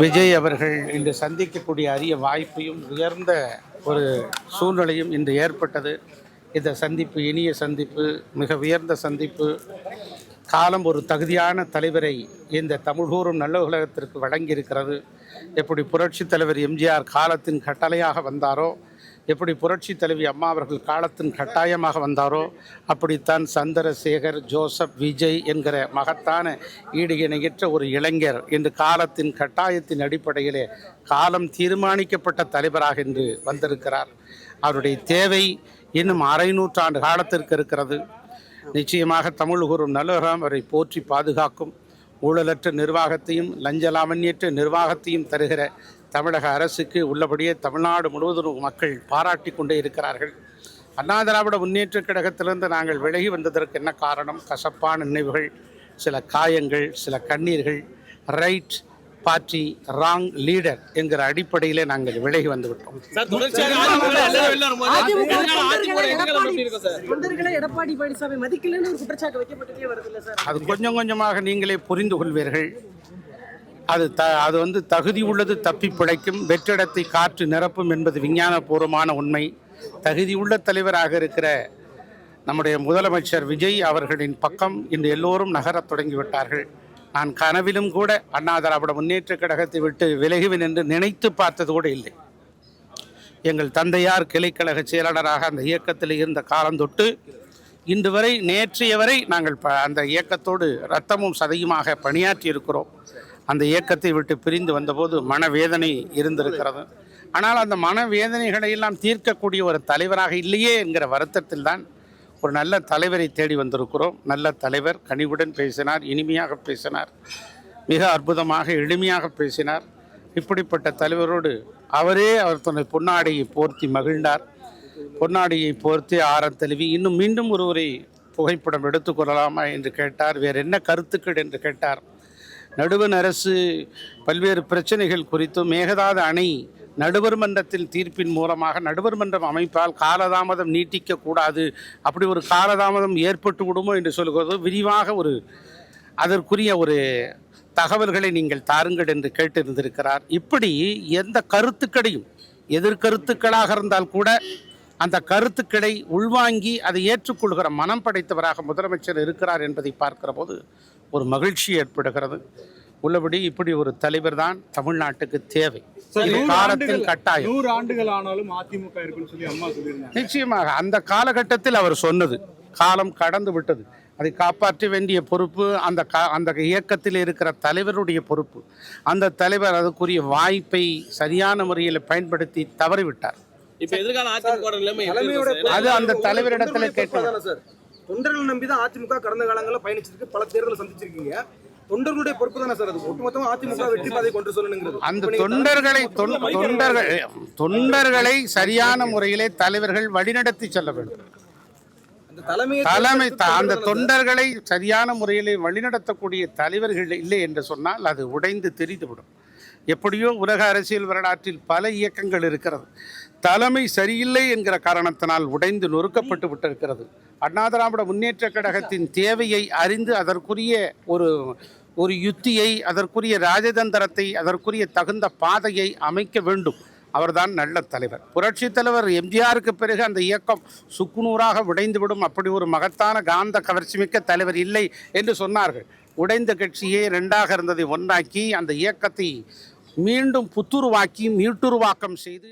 விஜய் அவர்கள் இன்று சந்திக்கக்கூடிய அரிய வாய்ப்பையும் உயர்ந்த ஒரு சூழ்நிலையும் இன்று ஏற்பட்டது. இந்த சந்திப்பு இனிய சந்திப்பு, மிக உயர்ந்த சந்திப்பு. காலம் ஒரு தகுதியான தலைவரை இந்த தமிழ்கூறும் நல்ல உலகத்திற்கு வழங்கியிருக்கிறது. எப்படி புரட்சித் தலைவர் எம்ஜிஆர் காலத்தின் கட்டளையாக வந்தாரோ, எப்படி புரட்சி தலைவி அம்மா அவர்கள் காலத்தின் கட்டாயமாக வந்தாரோ, அப்படித்தான் சந்திரசேகர், ஜோசப், விஜய் என்கிற மகத்தான ஈடு இணையற்ற ஒரு இளைஞர் இன்று காலத்தின் கட்டாயத்தின் அடிப்படையிலே காலம் தீர்மானிக்கப்பட்ட தலைவராக இன்று வந்திருக்கிறார். அவருடைய தேவை இன்னும் அரை நூற்றாண்டு காலத்திற்கு இருக்கிறது. நிச்சயமாக தமிழ் கூறும் நல்லுலகம் அவரை போற்றி பாதுகாக்கும். ஊழலற்ற நிர்வாகத்தையும் லஞ்சலாவண்யற்ற நிர்வாகத்தையும் தருகிற தமிழக அரசுக்கு உள்ளபடியே தமிழ்நாடு முழுவதும் மக்கள் பாராட்டி கொண்டே இருக்கிறார்கள். அண்ணா திராவிட முன்னேற்றக் கழகத்திலிருந்து நாங்கள் விலகி வந்ததற்கு என்ன காரணம்? கசப்பான நினைவுகள், சில காயங்கள், சில கண்ணீர்கள். ரைட் பார்ட்டி ராங் லீடர் என்கிற அடிப்படையிலே நாங்கள் விலகி வந்துவிட்டோம். அது கொஞ்சம் கொஞ்சமாக நீங்களே புரிந்து கொள்வீர்கள். அது தகுதி உள்ளது தப்பி பிழைக்கும், வெற்றிடத்தை காற்று நிரப்பும் என்பது விஞ்ஞானபூர்வமான உண்மை. தகுதியுள்ள தலைவராக இருக்கிற நம்முடைய முதலமைச்சர் விஜய் அவர்களின் பக்கம் இன்று எல்லோரும் நகரத் தொடங்கிவிட்டார்கள். நான் கனவிலும் கூட அண்ணா திராவிட முன்னேற்றக் கழகத்தை விட்டு விலகுவேன் என்று நினைத்து பார்த்தது கூட இல்லை. எங்கள் தந்தையார் கிளைக்கழக செயலாளராக அந்த இயக்கத்தில் இருந்த காலம் தொட்டு இன்று வரை, நேற்றைய வரை நாங்கள் அந்த இயக்கத்தோடு இரத்தமும் சதையுமாக பணியாற்றி இருக்கிறோம். அந்த இயக்கத்தை விட்டு பிரிந்து வந்தபோது மனவேதனை இருந்திருக்கிறது. ஆனால் அந்த மனவேதனைகளை எல்லாம் தீர்க்கக்கூடிய ஒரு தலைவராக இல்லையே என்கிற வருத்தத்தில் தான் ஒரு நல்ல தலைவரை தேடி வந்திருக்கிறோம். நல்ல தலைவர், கனிவுடன் பேசினார், இனிமையாக பேசினார், மிக அற்புதமாக எளிமையாக பேசினார். இப்படிப்பட்ட தலைவரோடு அவரே அவர் தன்னை பொன்னாடையை போர்த்தி மகிழ்ந்தார். பொன்னாடியை போர்த்தி ஆரம் தழுவி இன்னும் மீண்டும் ஒருவரை புகைப்படம் எடுத்துக்கொள்ளலாமா என்று கேட்டார். வேறு என்ன கருத்துக்கள் என்று கேட்டார். நடுவண் அரசு பல்வேறு பிரச்சனைகள் குறித்தும் மேகதாது அணை நடுவர் மன்றத்தில் தீர்ப்பின் மூலமாக நடுவர் மன்றம் அமைப்பால் காலதாமதம் நீட்டிக்கக்கூடாது, அப்படி ஒரு காலதாமதம் ஏற்பட்டு விடுமோ என்று சொல்கிறது விரிவாக அதற்குரிய ஒரு தகவல்களை நீங்கள் தாருங்கள் என்று கேட்டிருந்திருக்கிறார். இப்படி எந்த கருத்துக்களையும் எதிர்கருத்துக்களாக இருந்தால் கூட அந்த கருத்துக்களை உள்வாங்கி அதை ஏற்றுக்கொள்கிற மனம் படைத்தவராக முதலமைச்சர் இருக்கிறார் என்பதை பார்க்கிற போது ஒரு மகிழ்ச்சி ஏற்படுகிறது. உள்ளபடி இப்படி ஒரு தலைவர் தான் தமிழ்நாட்டுக்கு தேவை. காலத்தின் கட்டாயம். 100 ஆண்டுகள் ஆனாலும் அதிமுக இருக்குன்னு சொல்லி அம்மா சொல்லியிருந்தாங்க. நிச்சயமாக அந்த காலகட்டத்தில் அவர் சொன்னது காலம் கடந்து விட்டது. அதை காப்பாற்ற வேண்டிய பொறுப்பு அந்த இயக்கத்தில் இருக்கிற தலைவருடைய பொறுப்பு. அந்த தலைவர் அதுக்குரிய வாய்ப்பை சரியான முறையில் பயன்படுத்தி தவறிவிட்டார். அது அந்த தலைவரிடத்துல கேட்கணும். தொண்டர்கள் நம்பிதான் அதிமுக கடந்த காலங்களில் பயணிச்சிருக்கு, பல தேர்தலை சந்திச்சிருக்கீங்க. தொண்டர்களுடைய பொறுப்பு தானே சார் அது? ஒட்டுமொத்தமா அதிமுக வெற்றி பாதை கொண்டு சொல்லணுங்கிறது. அந்த தொண்டர்களை சரியான முறையிலே தலைவர்கள் வழிநடத்தி செல்ல வேண்டும். அந்த தொண்டர்களை சரியான முறையிலே வழிநடத்தக்கூடிய தலைவர்கள் இல்லை என்று சொன்னால் அது உடைந்து தெரிந்துவிடும். எப்படியோ உலக அரசியல் வரலாற்றில் பல இயக்கங்கள் இருக்கிறது. தலைமை சரியில்லை என்கிற காரணத்தினால் உடைந்து நொறுக்கப்பட்டு விட்டிருக்கிறது. அண்ணா திராவிட முன்னேற்றக் கழகத்தின் தேவையை அறிந்து அதற்குரிய ஒரு யுத்தியை, அதற்குரிய ராஜதந்திரத்தை, அதற்குரிய தகுந்த பாதையை அமைக்க வேண்டும். அவர்தான் நல்ல தலைவர். புரட்சி தலைவர் எம்ஜிஆருக்கு பிறகு அந்த இயக்கம் சுக்குநூறாக உடைந்துவிடும், அப்படி ஒரு மகத்தான காந்த கவர்ச்சிமிக்க தலைவர் இல்லை என்று சொன்னார்கள். உடைந்த கட்சியே 2ஆக இருந்ததை ஒன்றாக்கி அந்த இயக்கத்தை மீண்டும் புத்துருவாக்கி மீட்டுருவாக்கம் செய்து